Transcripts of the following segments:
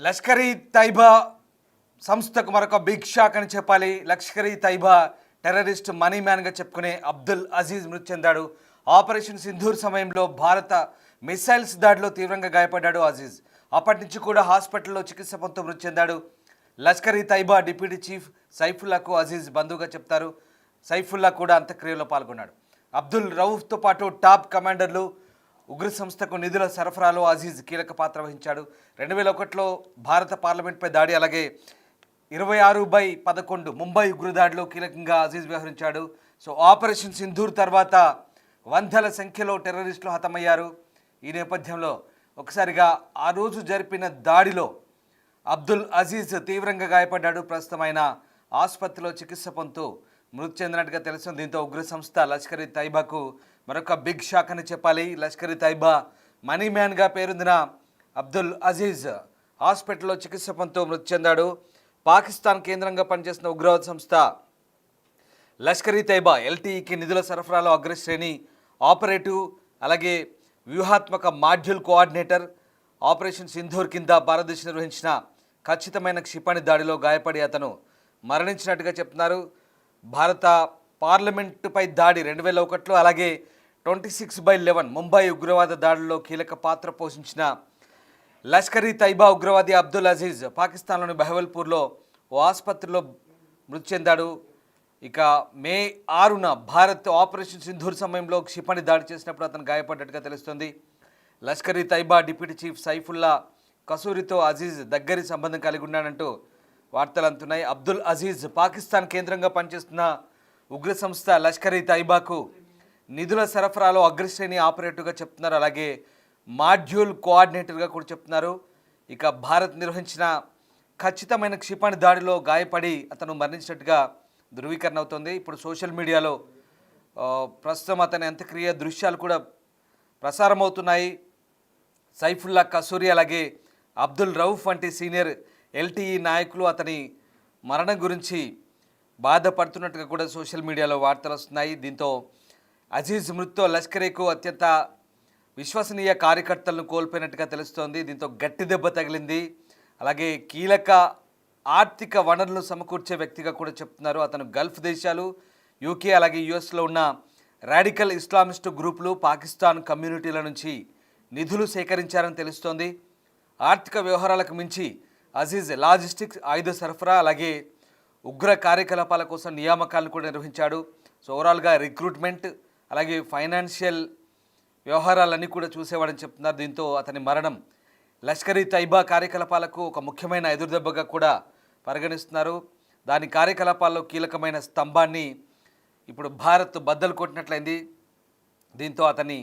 లష్కర్ ఈ తైబా సంస్థకు మరొక బిగ్ షాక్ అని చెప్పాలి. లష్కర్ ఈ తైబా టెర్రరిస్ట్ మనీ మ్యాన్గా చెప్పుకునే అబ్దుల్ అజీజ్ మృతి చెందాడు. ఆపరేషన్ సింధూర్ సమయంలో భారత మిసైల్స్ దాడిలో తీవ్రంగా గాయపడ్డాడు అజీజ్. అప్పటి నుంచి కూడా హాస్పిటల్లో చికిత్స పొందుతూ మృతి చెందాడు. లష్కర్ ఈ తైబా డిప్యూటీ చీఫ్ సైఫుల్లాకు అజీజ్ బంధువుగా చెప్తారు. సైఫుల్లా కూడా అంత్యక్రియలో పాల్గొన్నాడు. అబ్దుల్ రౌఫ్తో పాటు టాప్ కమాండర్లు ఉగ్ర సంస్థకు నిధుల సరఫరాలో అజీజ్ కీలక పాత్ర వహించాడు. 2001లో భారత పార్లమెంట్పై దాడి, అలాగే 26/11 ముంబై ఉగ్రదాడిలో కీలకంగా అజీజ్ వ్యవహరించాడు. సో ఆపరేషన్ సింధూర్ తర్వాత వందల సంఖ్యలో టెర్రరిస్టులు హతమయ్యారు. ఈ నేపథ్యంలో ఒకసారిగా ఆ రోజు జరిపిన దాడిలో అబ్దుల్ అజీజ్ తీవ్రంగా గాయపడ్డాడు. ప్రస్తుతం ఆయన ఆసుపత్రిలో చికిత్స పొందుతూ మృతి చెందినట్టుగా తెలుస్తుంది. దీంతో ఉగ్ర సంస్థ లష్కర్ ఈ తైబాకు మరొక బిగ్ షాక్ అని చెప్పాలి. లష్కర్ ఈ తైబా మనీ మ్యాన్గా పేరొందిన అబ్దుల్ అజీజ్ హాస్పిటల్లో చికిత్స పొందుతూ మృతి చెందాడు. పాకిస్తాన్ కేంద్రంగా పనిచేస్తున్న ఉగ్రవాద సంస్థ లష్కర్ ఈ తైబా ఎల్టీఈకి నిధుల సరఫరాలో అగ్రశ్రేణి ఆపరేటివ్, అలాగే వ్యూహాత్మక మాడ్యూల్ కోఆర్డినేటర్. ఆపరేషన్ సింధూర్ కింద భారతదేశం నిర్వహించిన ఖచ్చితమైన క్షిపణి దాడిలో గాయపడి అతను మరణించినట్టుగా చెప్తున్నారు. భారత పార్లమెంటుపై దాడి 2001లో, అలాగే 26/11 ముంబై ఉగ్రవాద దాడుల్లో కీలక పాత్ర పోషించిన లష్కర్ ఈ తైబా ఉగ్రవాది అబ్దుల్ అజీజ్ పాకిస్తాన్లోని బహవల్పూర్లో ఓ ఆసుపత్రిలో మృతి చెందాడు. ఇక మే 6న భారత్ ఆపరేషన్ సింధూర్ సమయంలో క్షిపణి దాడి చేసినప్పుడు అతను గాయపడ్డట్టుగా తెలుస్తుంది. లష్కర్ ఈ తైబా డిప్యూటీ చీఫ్ సైఫుల్లా కసూరితో అజీజ్ దగ్గరి సంబంధం కలిగి ఉన్నాడంటూ వార్తలు అందుతున్నాయి. అబ్దుల్ అజీజ్ పాకిస్తాన్ కేంద్రంగా పనిచేస్తున్న ఉగ్ర సంస్థ లష్కర్ ఈ తైబాకు నిధుల సరఫరాలో అగ్రశ్రేణి ఆపరేటివ్గా చెప్తున్నారు, అలాగే మాడ్యూల్ కోఆర్డినేటర్గా కూడా చెప్తున్నారు. ఇక భారత్ నిర్వహించిన ఖచ్చితమైన క్షిపణి దాడిలో గాయపడి అతను మరణించినట్టుగా ధృవీకరణ అవుతుంది. ఇప్పుడు సోషల్ మీడియాలో ప్రస్తుతం అతని అంత్యక్రియ దృశ్యాలు కూడా ప్రసారం అవుతున్నాయి. సైఫుల్లా కసూరి, అలాగే అబ్దుల్ రౌఫ్ వంటి సీనియర్ ఎల్టీఈ నాయకులు అతని మరణం గురించి బాధపడుతున్నట్టుగా కూడా సోషల్ మీడియాలో వార్తలు వస్తున్నాయి. దీంతో అజీజ్ మృతితో లష్కర్కు అత్యంత విశ్వసనీయ కార్యకర్తలను కోల్పోయినట్టుగా తెలుస్తోంది. దీంతో గట్టి దెబ్బ తగిలింది. అలాగే కీలక ఆర్థిక వనరులను సమకూర్చే వ్యక్తిగా కూడా చెప్తున్నారు. అతను గల్ఫ్ దేశాలు, యూకే, అలాగే యుఎస్లో ఉన్న రాడికల్ ఇస్లామిస్టు గ్రూపులు, పాకిస్తాన్ కమ్యూనిటీల నుంచి నిధులు సేకరించారని తెలుస్తోంది. ఆర్థిక వ్యవహారాలకు మించి అజీజ్ లాజిస్టిక్స్, ఆయుధ సరఫరా, అలాగే ఉగ్ర కార్యకలాపాల కోసం నియామకాలను కూడా నిర్వహించాడు. సో ఓవరాల్గా రిక్రూట్మెంట్, అలాగే ఫైనాన్షియల్ వ్యవహారాలన్నీ కూడా చూసేవాడని చెప్తున్నారు. దీంతో అతని మరణం లష్కర్ ఈ తైబా కార్యకలాపాలకు ఒక ముఖ్యమైన ఎదురుదెబ్బగా కూడా పరిగణిస్తున్నారు. దాని కార్యకలాపాల్లో కీలకమైన స్తంభాన్ని ఇప్పుడు భారత్ బద్దలు కొట్టినట్లయింది. దీంతో అతన్ని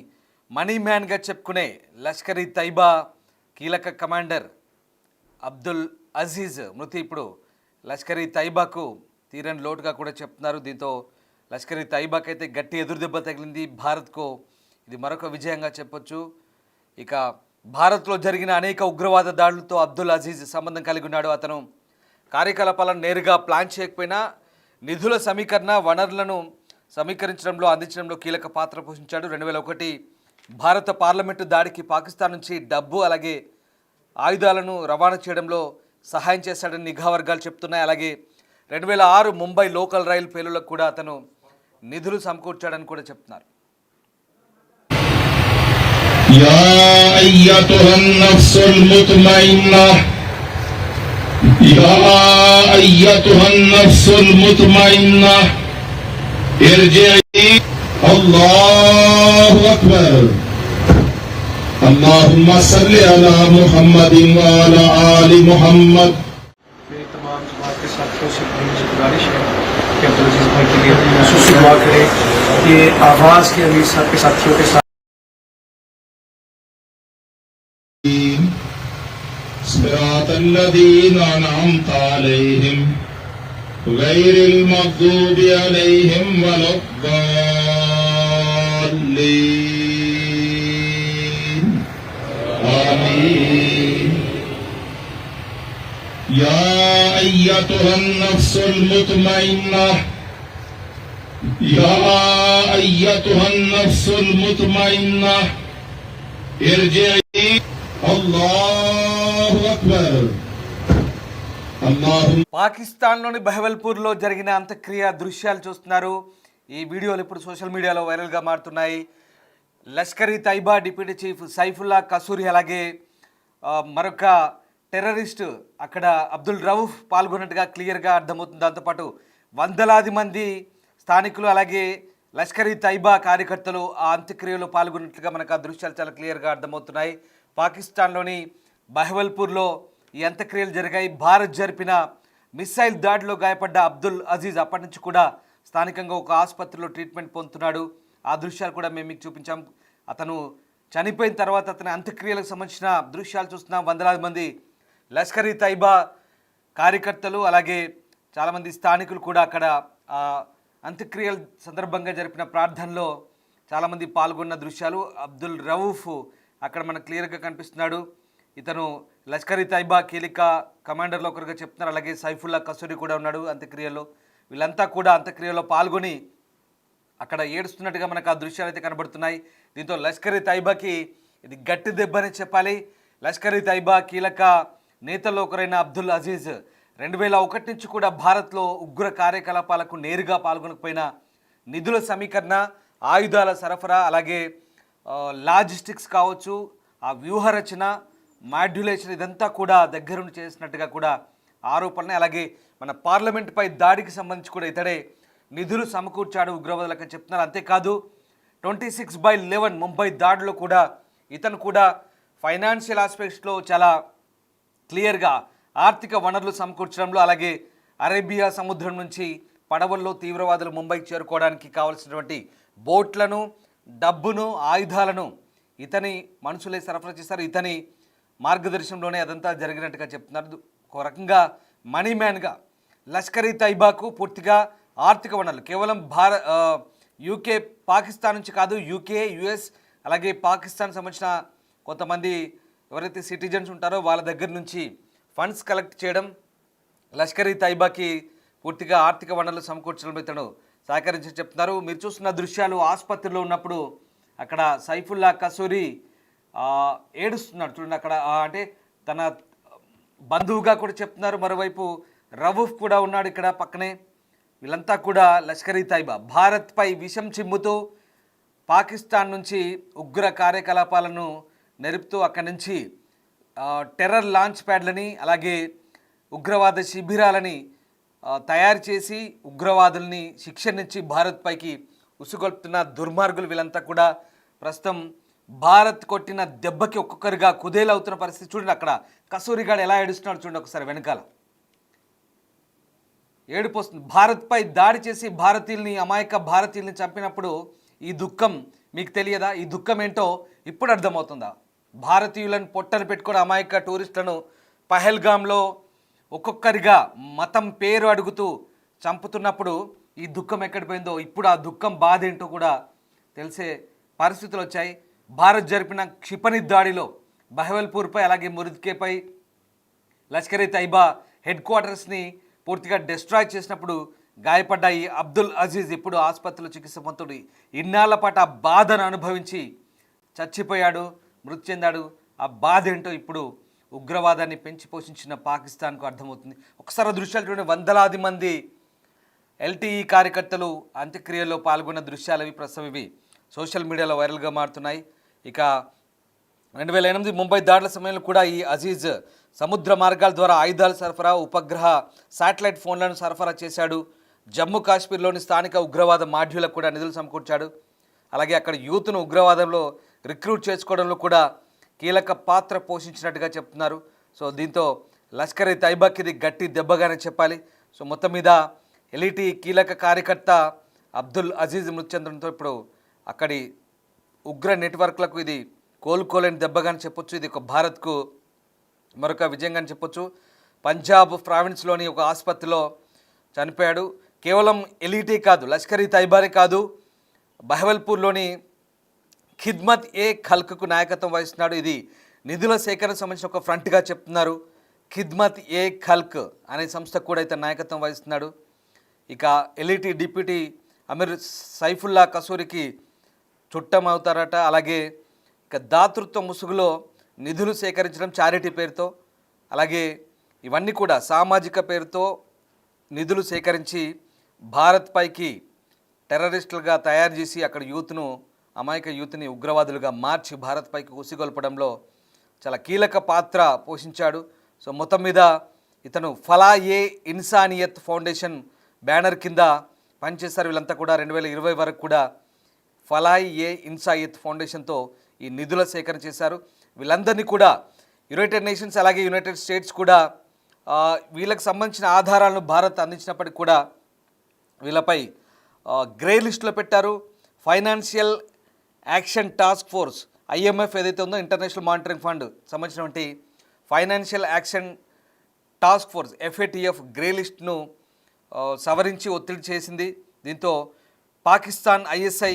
మనీ మ్యాన్గా చెప్పుకునే లష్కర్ ఈ తైబా కీలక కమాండర్ అబ్దుల్ అజీజ్ మృతి ఇప్పుడు లష్కర్ ఈ తైబాకు తీరని లోటుగా కూడా చెప్తున్నారు. దీంతో లష్కర్ ఈ తైబాకి అయితే గట్టి ఎదురుదెబ్బ తగిలింది. భారత్కు ఇది మరొక విజయంగా చెప్పొచ్చు. ఇక భారత్లో జరిగిన అనేక ఉగ్రవాద దాడులతో అబ్దుల్ అజీజ్ సంబంధం కలిగి ఉన్నాడు. అతను కార్యకలాపాలను నేరుగా ప్లాన్ చేయకపోయినా నిధుల సమీకరణ, వనరులను సమీకరించడంలో, అందించడంలో కీలక పాత్ర పోషించాడు. 2001 భారత పార్లమెంటు దాడికి పాకిస్తాన్ నుంచి డబ్బు, అలాగే ఆయుధాలను రవాణా చేయడంలో సహాయం చేశాడని నిఘా వర్గాలు చెప్తున్నాయి. అలాగే 2006 ముంబై లోకల్ రైలు పేలులకు కూడా అతను నిధులు సమకూర్చాడని కూడా చెప్తున్నారు. యా అయ్యతుహన్ నఫ్సుల్ ముత్మయిన్నహ్, యా అయ్యతుహన్ నఫ్సుల్ ముత్మయిన్నహ్ ఇర్జిఇ. అల్లాహు అక్బర్. اللهم صل على محمد وعلى آل محمد. मेरी तमाम जमात के साथियों से मेरी गुजारिश है कि अब्दुल अजीज भाई के लिए महसूस दुआ करें. ये आवाज़ के अमीर साहब के साथियों के साथ صراط الذين أنعمت عليهم غير المغضوب عليهم ولا الضالين. آمين. يا أيتها النفس المطمئنة، يا أيتها النفس المطمئنة ارجعي. Allahu Akbar. Allahu పాకిస్తాన్లోని బహవల్పూర్లో జరిగిన అంత్యక్రియ దృశ్యాలు చూస్తున్నారు. ఈ వీడియోలు ఇప్పుడు సోషల్ మీడియాలో వైరల్గా మారుతున్నాయి. లష్కర్ ఈ తైబా డిప్యూటీ చీఫ్ సైఫుల్లా కసూరి అలాగే మరొక టెర్రరిస్ట్ అక్కడ అబ్దుల్ రౌఫ్ పాల్గొన్నట్టుగా క్లియర్గా అర్థమవుతుంది. దాంతోపాటు వందలాది మంది స్థానికులు అలాగే లష్కర్ ఈ తైబా కార్యకర్తలు ఆ అంత్యక్రియలో పాల్గొన్నట్లుగా మనకు ఆ దృశ్యాలు చాలా క్లియర్గా అర్థమవుతున్నాయి. పాకిస్తాన్లోని బహవల్పూర్లో ఈ అంత్యక్రియలు జరిగాయి. భారత్ జరిపిన మిస్సైల్ దాడిలో గాయపడ్డ అబ్దుల్ అజీజ్ అప్పటి నుంచి కూడా స్థానికంగా ఒక ఆసుపత్రిలో ట్రీట్మెంట్ పొందుతున్నాడు. ఆ దృశ్యాలు కూడా మేము మీకు చూపించాం. అతను చనిపోయిన తర్వాత అతని అంత్యక్రియలకు సంబంధించిన దృశ్యాలు చూస్తున్నాం. వందలాది మంది లష్కర్ ఈ తైబా కార్యకర్తలు అలాగే చాలామంది స్థానికులు కూడా అక్కడ అంత్యక్రియల సందర్భంగా జరిపిన ప్రార్థనలో చాలామంది పాల్గొన్న దృశ్యాలు. అబ్దుల్ రౌఫ్ అక్కడ మనకు క్లియర్గా కనిపిస్తున్నాడు. ఇతను లష్కర్ ఈ తైబా కీలక కమాండర్లో ఒకరిగా చెప్తున్నారు. అలాగే సైఫుల్లా కసూరి కూడా ఉన్నాడు అంత్యక్రియలో. వీళ్ళంతా కూడా అంత్యక్రియలో పాల్గొని అక్కడ ఏడుస్తున్నట్టుగా మనకు ఆ దృశ్యాలు అయితే కనబడుతున్నాయి. దీంతో లష్కర్ ఈ తైబాకి ఇది గట్టి దెబ్బని చెప్పాలి. లష్కర్ ఈ తైబా కీలక నేతల్లో ఒకరైన అబ్దుల్ అజీజ్ 2001 నుంచి కూడా భారత్లో ఉగ్ర కార్యకలాపాలకు నేరుగా పాల్గొనకపోయినా నిధుల సమీకరణ, ఆయుధాల సరఫరా అలాగే లాజిస్టిక్స్ కావచ్చు, ఆ వ్యూహరచన, మాడ్యులేషన్ ఇదంతా కూడా దగ్గరుండి చేసినట్టుగా కూడా ఆరోపణలు. అలాగే మన పార్లమెంట్పై దాడికి సంబంధించి కూడా ఇతడే నిధులు సమకూర్చాడు ఉగ్రవాదులకు చెప్తున్నారు. అంతేకాదు 26/11 ముంబై దాడిలో కూడా ఇతను కూడా ఫైనాన్షియల్ ఆస్పెక్ట్స్లో చాలా క్లియర్గా ఆర్థిక వనరులు సమకూర్చడంలో అలాగే అరేబియా సముద్రం నుంచి పడవల్లో తీవ్రవాదులు ముంబైకి చేరుకోవడానికి కావాల్సినటువంటి బోట్లను, డబ్బును, ఆయుధాలను ఇతని మనుషులే సరఫరా చేస్తారు. ఇతని మార్గదర్శనంలోనే అదంతా జరిగినట్టుగా చెప్తున్నారు. ఒక రకంగా మనీ మ్యాన్గా లష్కర్ ఈ తైబాకు పూర్తిగా ఆర్థిక వనరులు కేవలం యూకే, పాకిస్తాన్ నుంచి కాదు, యూకే, యుఎస్ అలాగే పాకిస్తాన్ సంబంధించిన కొంతమంది ఎవరైతే సిటిజన్స్ ఉంటారో వాళ్ళ దగ్గర నుంచి ఫండ్స్ కలెక్ట్ చేయడం, లష్కర్ ఈ తైబాకి పూర్తిగా ఆర్థిక వనరులు సమకూర్చడం ఇతను సహకరించి చెప్తున్నారు. మీరు చూస్తున్న దృశ్యాలు ఆసుపత్రిలో ఉన్నప్పుడు అక్కడ సైఫుల్లా కసూరి ఏడుస్తున్నాడు చూడండి. అక్కడ అంటే తన బంధువుగా కూడా చెప్తున్నారు. మరోవైపు రవూఫ్ కూడా ఉన్నాడు ఇక్కడ పక్కనే. వీళ్ళంతా కూడా లష్కర్ ఈ తైబా భారత్పై విషం చిమ్ముతూ పాకిస్తాన్ నుంచి ఉగ్ర కార్యకలాపాలను నెరుపుతూ అక్కడి నుంచి టెర్రర్ లాంచ్ ప్యాడ్లని అలాగే ఉగ్రవాద శిబిరాలని తయారు చేసి ఉగ్రవాదుల్ని శిక్షణించి భారత్పైకి ఉసుగొల్పుతున్న దుర్మార్గులు వీళ్ళంతా కూడా ప్రస్తుతం భారత్ కొట్టిన దెబ్బకి ఒక్కొక్కరిగా కుదేలవుతున్న పరిస్థితి. చూడండి అక్కడ కసూరిగాడు ఎలా ఏడుస్తున్నాడు చూడండి ఒకసారి. వెనకాల ఏడుపు వస్తుంది. భారత్పై దాడి చేసి అమాయక భారతీయుల్ని చంపినప్పుడు ఈ దుఃఖం మీకు తెలియదా? ఈ దుఃఖం ఏంటో ఇప్పుడు అర్థమవుతుందా? భారతీయులను పొట్టను పెట్టుకుని అమాయక టూరిస్టులను పహల్గామ్లో ఒక్కొక్కరిగా మతం పేరు అడుగుతూ చంపుతున్నప్పుడు ఈ దుఃఖం ఎక్కడిపోయిందో ఇప్పుడు ఆ దుఃఖం బాధ ఏంటో కూడా తెలిసే పరిస్థితులు వచ్చాయి. భారత్ జరిపిన క్షిపణి దాడిలో బహవల్పూర్పై అలాగే మురిద్కేపై లష్కర్ ఈ తైబా హెడ్ క్వార్టర్స్ని పూర్తిగా డిస్ట్రాయ్ చేసినప్పుడు గాయపడ్డ ఈ అబ్దుల్ అజీజ్ ఇప్పుడు ఆసుపత్రిలో చికిత్స పొందుతుంది. ఇన్నాళ్ల పాటు ఆ బాధను అనుభవించి చచ్చిపోయాడు, మృతి చెందాడు. ఆ బాధ ఏంటో ఇప్పుడు ఉగ్రవాదాన్ని పెంచి పోషించిన పాకిస్తాన్కు అర్థమవుతుంది. ఒకసారి దృశ్యాలు చూడండి. వందలాది మంది ఎల్టీఈ కార్యకర్తలు అంత్యక్రియల్లో పాల్గొన్న దృశ్యాలు ఇవి ప్రస్తుతం ఇవి సోషల్ మీడియాలో వైరల్గా మారుతున్నాయి. ఇక 2008 ముంబై దాడుల సమయంలో కూడా ఈ అజీజ్ సముద్ర మార్గాల ద్వారా ఆయుధాల సరఫరా, ఉపగ్రహ శాటిలైట్ ఫోన్లను సరఫరా చేశాడు. జమ్మూ కాశ్మీర్లోని స్థానిక ఉగ్రవాద మాడ్యూలకు కూడా నిధులు సమకూర్చాడు. అలాగే అక్కడ యూత్ను ఉగ్రవాదంలో రిక్రూట్ చేసుకోవడంలో కూడా కీలక పాత్ర పోషించినట్టుగా చెప్తున్నారు. సో దీంతో లష్కర్ ఈ తైబాకి ఇది గట్టి దెబ్బగానే చెప్పాలి. సో మొత్తం మీద ఎలిటి కీలక కార్యకర్త అబ్దుల్ అజీజ్ మృతి చెందడంతో ఇప్పుడు అక్కడి ఉగ్ర నెట్వర్క్లకు ఇది కోలుకోలేని దెబ్బగాని చెప్పొచ్చు. ఇది ఒక భారత్కు మరొక విజయంగాని చెప్పొచ్చు. పంజాబ్ ప్రావిన్స్లోని ఒక ఆసుపత్రిలో చనిపోయాడు. కేవలం ఎలిటీ కాదు, లష్కర్ ఈ తైబానే కాదు, బహవల్పూర్లోని ఖిద్మత్ ఏ ఖల్క్కు నాయకత్వం వహిస్తున్నాడు. ఇది నిధుల సేకరణ సంబంధించిన ఒక ఫ్రంట్గా చెప్తున్నారు. ఖిద్మత్ ఏ ఖల్క్ అనే సంస్థకు కూడా అయితే నాయకత్వం వహిస్తున్నాడు. ఇక ఎలిటీ డిప్యూటీ అమీర్ సైఫుల్లా కసూరికి చుట్టం అవుతారట. అలాగే ఇక దాతృత్వ ముసుగులో నిధులు సేకరించడం చారిటీ పేరుతో, అలాగే ఇవన్నీ కూడా సామాజిక పేరుతో నిధులు సేకరించి భారత్ పైకి టెర్రరిస్టులుగా తయారు చేసి అక్కడ అమాయక యూత్ని ఉగ్రవాదులుగా మార్చి భారత్ పైకి ఉసిగొల్పడంలో చాలా కీలక పాత్ర పోషించాడు. సో మొత్తం మీద ఇతను ఫలా-ఏ ఇన్సానియత్ ఫౌండేషన్ బ్యానర్ కింద పనిచేశారు. వీళ్ళంతా కూడా 2020 వరకు కూడా ఫలా-ఏ ఇన్సానియత్ ఫౌండేషన్తో ఈ నిధుల సేకరణ చేశారు. వీళ్ళందరినీ కూడా యునైటెడ్ నేషన్స్ అలాగే యునైటెడ్ స్టేట్స్ కూడా వీళ్ళకి సంబంధించిన ఆధారాలను భారత్ అందించినప్పటికీ కూడా వీళ్ళపై గ్రే లిస్టులో పెట్టారు. Financial action task force IMF ఏదైతే ఉందో, ఇంటర్నేషనల్ మానిటరింగ్ ఫండ్ సంబంధించినటువంటి financial action task force FATF grey లిస్ట్ను సవరించి ఒత్తిడి చేసింది. దీంతో పాకిస్తాన్ ISI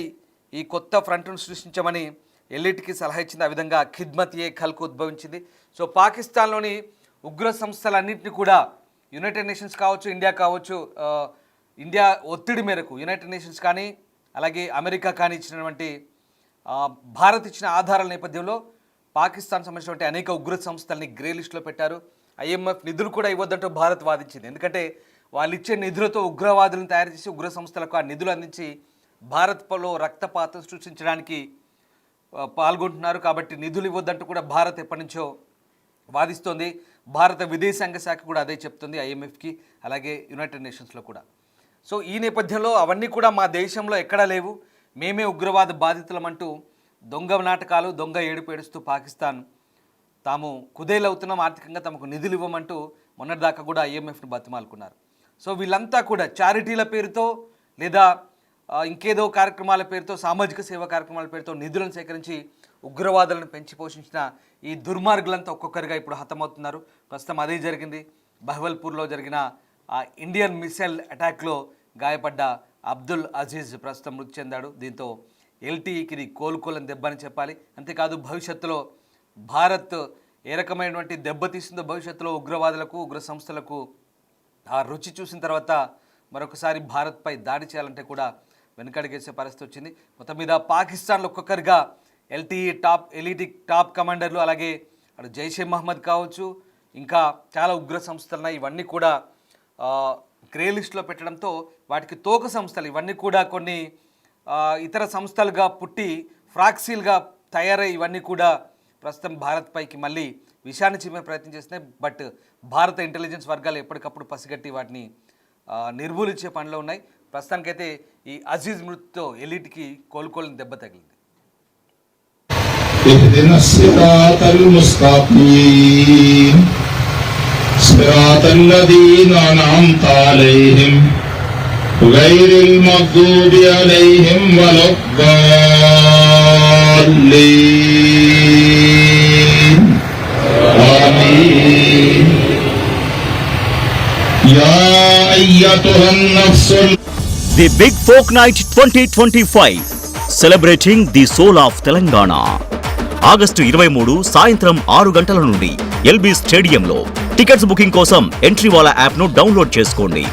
ఈ కొత్త ఫ్రంట్ను సృష్టించమని ఎలిట్కి సలహా ఇచ్చింది. ఆ విధంగా ఖిద్మత్-ఏ-ఖల్క్ ఉద్భవించింది. సో పాకిస్తాన్లోని ఉగ్ర సంస్థలన్నింటినీ కూడా యునైటెడ్ నేషన్స్ కావచ్చు, ఇండియా కావచ్చు, ఇండియా ఒత్తిడి మేరకు యునైటెడ్ నేషన్స్ కానీ అలాగే అమెరికా కానీ ఇచ్చినటువంటి భారత్ ఇచ్చిన ఆధారాల నేపథ్యంలో పాకిస్తాన్ సంబంధించినటువంటి అనేక ఉగ్ర సంస్థల్ని గ్రే లిస్టులో పెట్టారు. IMF నిధులు కూడా ఇవ్వద్దంటూ భారత్ వాదించింది. ఎందుకంటే వాళ్ళు ఇచ్చే నిధులతో ఉగ్రవాదులను తయారు చేసి ఉగ్ర సంస్థలకు ఆ నిధులు అందించి భారత్లో రక్తపాతం సృష్టించడానికి పాల్గొంటున్నారు. కాబట్టి నిధులు ఇవ్వద్దంటూ కూడా భారత్ ఎప్పటి నుంచో వాదిస్తోంది. భారత విదేశాంగ శాఖ కూడా అదే చెప్తుంది IMFకి, అలాగే యునైటెడ్ నేషన్స్లో కూడా. సో ఈ నేపథ్యంలో అవన్నీ కూడా మా దేశంలో ఎక్కడా లేవు, మేమే ఉగ్రవాద బాధితులమంటూ దొంగ నాటకాలు, దొంగ ఏడుపు ఏడుస్తూ పాకిస్తాన్ తాము కుదేలవుతున్నాం, ఆర్థికంగా తమకు నిధులు ఇవ్వమంటూ మొన్నటిదాకా కూడా IMFను బతిమాలుకున్నారు. సో వీళ్ళంతా కూడా చారిటీల పేరుతో లేదా ఇంకేదో కార్యక్రమాల పేరుతో, సామాజిక సేవా కార్యక్రమాల పేరుతో నిధులను సేకరించి ఉగ్రవాదులను పెంచి పోషించిన ఈ దుర్మార్గులంతా ఒక్కొక్కరిగా ఇప్పుడు హతమవుతున్నారు. ప్రస్తుతం అదే జరిగింది. బహవల్పూర్లో జరిగిన ఆ ఇండియన్ మిసైల్ అటాక్లో గాయపడ్డ అబ్దుల్ అజీజ్ ప్రస్తుతం మృతి చెందాడు. దీంతో LTEకి ఇది కోలుకోలేని దెబ్బ అని చెప్పాలి. అంతేకాదు భవిష్యత్తులో భారత్ ఏ రకమైనటువంటి దెబ్బతీస్తుందో, భవిష్యత్తులో ఉగ్రవాదులకు, ఉగ్ర సంస్థలకు ఆ రుచి చూసిన తర్వాత మరొకసారి భారత్పై దాడి చేయాలంటే కూడా వెనుకడుగేసే పరిస్థితి వచ్చింది. మొత్తం మీద పాకిస్తాన్లో ఒక్కొక్కరిగా ఎలిటి టాప్ కమాండర్లు, అలాగే అటు జైషే మహమ్మద్ కావచ్చు, ఇంకా చాలా ఉగ్ర సంస్థలున్నాయి, ఇవన్నీ కూడా గ్రే లిస్టులో పెట్టడంతో వాటికి తోక సంస్థలు ఇవన్నీ కూడా కొన్ని ఇతర సంస్థలుగా పుట్టి ఫ్రాక్సీలుగా తయారై ఇవన్నీ కూడా ప్రస్తుతం భారత్ పైకి మళ్ళీ విషయాన్ని చిమ్మే ప్రయత్నం చేస్తున్నాయి. బట్ భారత ఇంటెలిజెన్స్ వర్గాలు ఎప్పటికప్పుడు పసిగట్టి వాటిని నిర్మూలించే పనిలో ఉన్నాయి. ప్రస్తుతానికైతే ఈ అజీజ్ మృతితో ఎలిట్కి కోలుకోలేని దెబ్బ తగిలింది. గైరిల్ మగ్దూబి అలైహిం వలద్దాల్లీన్ ఆమీన్. యా అయ్యతుహన్ నఫ్సుల్. The big folk night 2025 celebrating the soul of Telangana. August 23 సాయంత్రం 6 గంటల నుండి LB స్టేడియంలో. టికెట్స్ బుకింగ్ కోసం ఎంట్రీవాలా యాప్ను డౌన్లోడ్ చేసుకోండి.